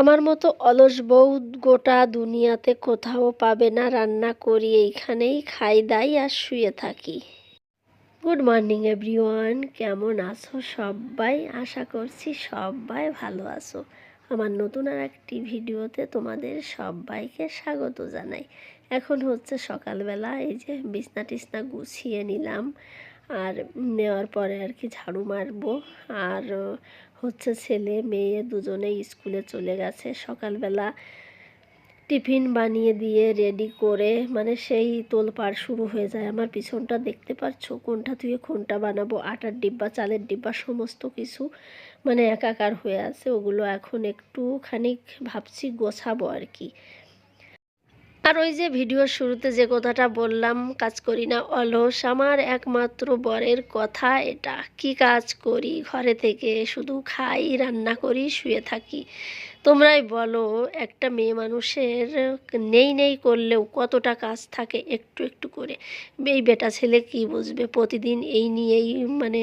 আমার মতো অলস বউ গোটা দুনিয়াতে কোথাও পাবে না। রান্না করি এইখানেই, খাই দাই আর শুয়ে থাকি। গুড মর্নিং এভরিওয়ান, কেমন আছো সবাই? আশা করছি সবাই ভালো আছো। আমার নতুন আর একটি ভিডিওতে তোমাদের সবাইকে স্বাগত জানাই। এখন হচ্ছে সকালবেলা, এই যে বিছনা টিছনা গুছিয়ে নিলাম, আর নেওয়ার পরে আর কি ঝাড়ু মারবো। আর হচ্ছে ছেলে মেয়ে দুজনেই স্কুলে চলে গেছে। সকালবেলা টিফিন বানিয়ে দিয়ে রেডি করে মানে সেই তোলপাড় শুরু হয়ে যায়। আমার পিছনটা দেখতে পাচ্ছো, কোনটা ধুয়ে কোনটা বানাবো, আটার ডিব্বা চালের ডিব্বা সমস্ত কিছু মানে একাকার হয়ে আছে। ওগুলো এখন একটুখানি ভাবছি গোছাবো আর কি। আর ওই যে ভিডিওর শুরুতে যে কথাটা বললাম, কাজ করি না অলস, আমার একমাত্র বরের কথা এটা। কি কাজ করি? ঘরে থেকে শুধু খাই, রান্না করি, শুয়ে থাকি। তোমরাই বলো, একটা মেয়ে মানুষের নেই নেই করলেও কতটা কাজ থাকে একটু একটু করে। এই বেটা ছেলে কি বুঝবে? প্রতিদিন এই নিয়েই মানে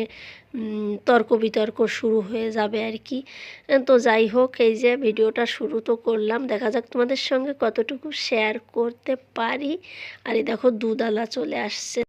তর্ক বিতর্ক শুরু হয়ে যাবে আর কি। তো যাই হোক, এই যে ভিডিওটা শুরু তো করলাম, দেখা যাক তোমাদের সঙ্গে কতটুকু শেয়ার করতে পারি। আর এই দেখো দুধওয়ালা চলে আসছে।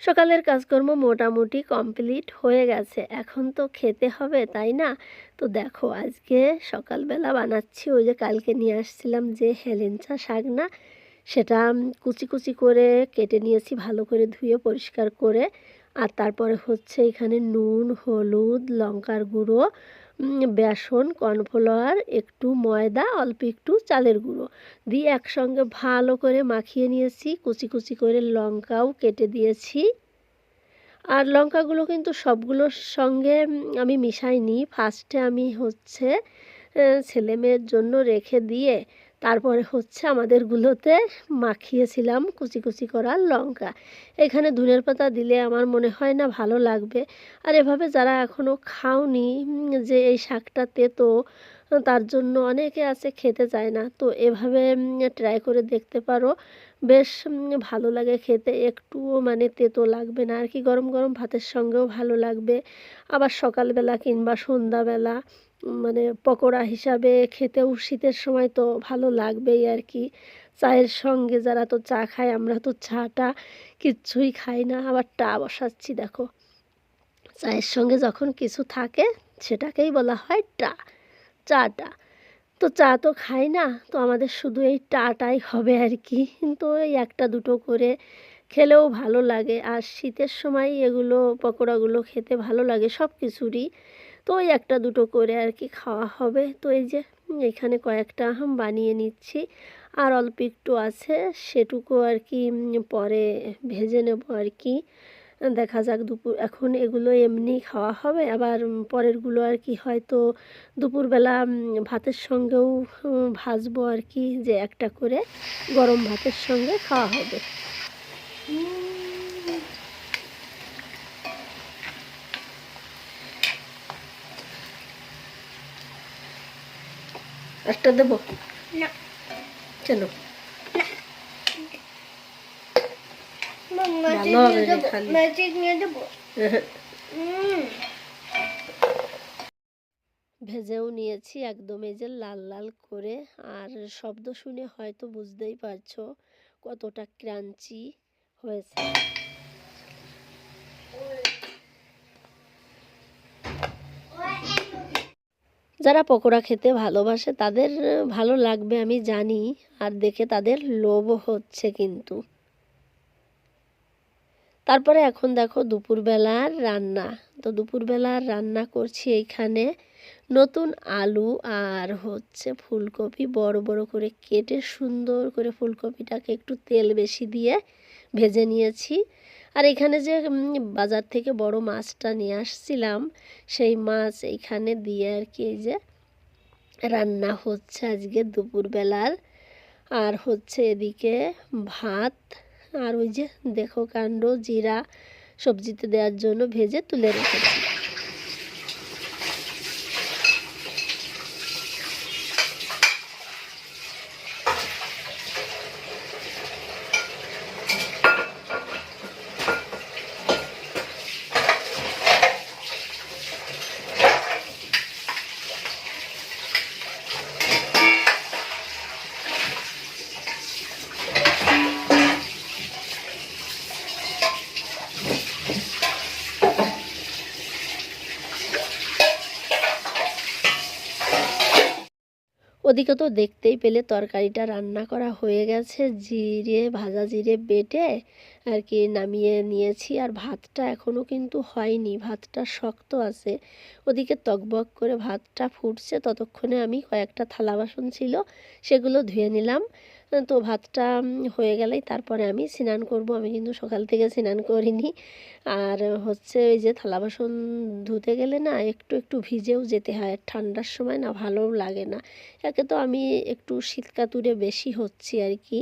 সকালের কাজকর্ম মোটামুটি কমপ্লিট হয়ে গেছে, এখন তো খেতে হবে, তাই না? তো দেখো, আজকে সকালবেলা বানাচ্ছি ওই যে কালকে নিয়ে আসছিলাম যে হেলেঞ্চা শাক না, সেটা কুচি কুচি করে কেটে নিয়েছি, ভালো করে ধুয়ে পরিষ্কার করে। আর তারপরে হচ্ছে এখানে নুন, হলুদ, লঙ্কার গুঁড়ো, বেসন, কর্নফ্লাওয়ার, একটু ময়দা, অল্প একটু চালের গুঁড়ো দিয়ে একসঙ্গে ভালো করে মাখিয়ে নিয়েছি। কুচি কুচি করে লঙ্কাও কেটে দিয়েছি। আর লঙ্কাগুলো কিন্তু সবগুলোর সঙ্গে আমি মিশাইনি। ফার্স্টে আমি হচ্ছে ছেলে মেয়ের জন্য রেখে দিয়ে তারপরে হচ্ছে আমাদেরগুলোতে মাখিয়েছিলাম কুচি কুচি করা লঙ্কা। এখানে ধনের পাতা দিলে আমার মনে হয় না ভালো লাগবে। আর এভাবে যারা এখনও খাওনি, যে এই শাকটা তেতো, তার জন্য অনেকে আছে খেতে চায় না, তো এভাবে ট্রাই করে দেখতে পারো। বেশ ভালো লাগে খেতে, একটুও মানে তেতো লাগবে না আর কি। গরম গরম ভাতের সঙ্গেও ভালো লাগবে, আবার সকালবেলা কিংবা সন্ধ্যাবেলা মানে পকোড়া হিসাবে খেতেও শীতের সময় তো ভালো লাগবেই আর কি। চায়ের সঙ্গে, যারা তো চা খায়, আমরা তো চাটা কিচ্ছুই খাই না। আবার টা বসাচ্ছি দেখো, চায়ের সঙ্গে যখন কিছু থাকে সেটাকেই বলা হয় টা, চাটা। তো চা তো খাই না, তো আমাদের শুধু এই টাটাই হবে আর কি। কিন্তু এই একটা দুটো করে খেলেও ভালো লাগে। আর শীতের সময় এগুলো পকোড়াগুলো খেতে ভালো লাগে সব কিছুরই। তো ওই একটা দুটো করে আর কি খাওয়া হবে। তো এই যে এখানে কয়েকটা বানিয়ে নিচ্ছি, আর অল্প একটু আছে, সেটুকু আর কি পরে ভেজে নেব আর কি। দেখা যাক দুপুর, এখন এগুলো এমনি খাওয়া হবে, আবার পরেরগুলো আর কি হয়তো দুপুরবেলা ভাতের সঙ্গেও ভাজবো আর কি, যে একটা করে গরম ভাতের সঙ্গে খাওয়া হবে। একটা দেবো না? কেন? ভালো হবে না খালি। ভেজেও নিয়েছি একদম, এই যে লাল লাল করে। আর শব্দ শুনে হয়তো বুঝতেই পারছো কতটা ক্রাঞ্চি হয়েছে। যারা পকোড়া খেতে ভালোবাসে তাদের ভালো লাগবে আমি জানি, আর দেখে তাদের লোভও হচ্ছে কিন্তু। তারপরে এখন দেখো দুপুরবেলার রান্না। তো দুপুরবেলার রান্না করছি এইখানে নতুন আলু আর হচ্ছে ফুলকপি বড় বড় করে কেটে সুন্দর করে ফুলকপিটাকে একটু তেল বেশি দিয়ে ভেজে নিয়েছি। আর এখানে যে বাজার থেকে বড় মাছটা নিয়ে আসছিলাম সেই মাছ এইখানে দিয়ে আর কি এই যে রান্না হচ্ছে আজকে দুপুরবেলার। আর হচ্ছে এদিকে ভাত, আর ওই যে দেখো কাণ্ড জিরা সবজিতে দেওয়ার জন্য ভেজে তুলে রেখেছি। ওদিকে তো দেখতেই পেলে তরকারিটা রান্না করা হয়ে গেছে, জিরে ভাজা জিরে বেটে আর কি নামিয়ে নিয়েছি। আর ভাতটা এখনও কিন্তু হয়নি, ভাতটা শক্ত আছে। ওদিকে তকবক করে ভাতটা ফুটছে, ততক্ষণে আমি কয়েকটা থালা বাসন ছিল সেগুলো ধুয়ে নিলাম। তো ভাতটা হয়ে গেলেই তারপরে আমি স্নান করব। আমি কিন্তু সকাল থেকে স্নান করিনি। আর হচ্ছে ওই যে থালা বাসন ধুতে গেলে না একটু একটু ভিজেও যেতে হয়, ঠান্ডার সময় না ভালোও লাগে না। একে তো আমি একটু শীতকাতুরে বেশি হচ্ছি আর কি।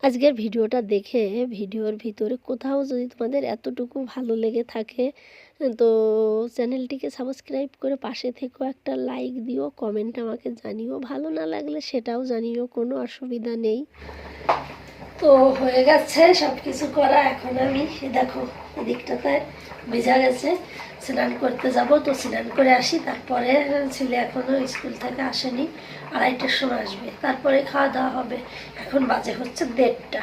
আজকের ভিডিওটা দেখে ভিডিওর ভিতরে কোথাও যদি তোমাদের এতটুকু ভালো লেগে থাকে তো চ্যানেলটিকে সাবস্ক্রাইব করে পাশে থেকেও একটা লাইক দিও, কমেন্ট আমাকে জানিও, ভালো না লাগলে সেটাও জানিও, কোনো অসুবিধা নেই। তো হয়ে গেছে সব কিছু করা। এখন আমি দেখো এদিকটাতে ভেজা গেছে, স্নান করতে যাব। তো স্নান করে আসি, তারপরে ছেলে এখনও স্কুল থেকে আসেনি, 2:30টার সময় আসবে, তারপরে খাওয়া দাওয়া হবে। এখন বাজে হচ্ছে 1:30টা।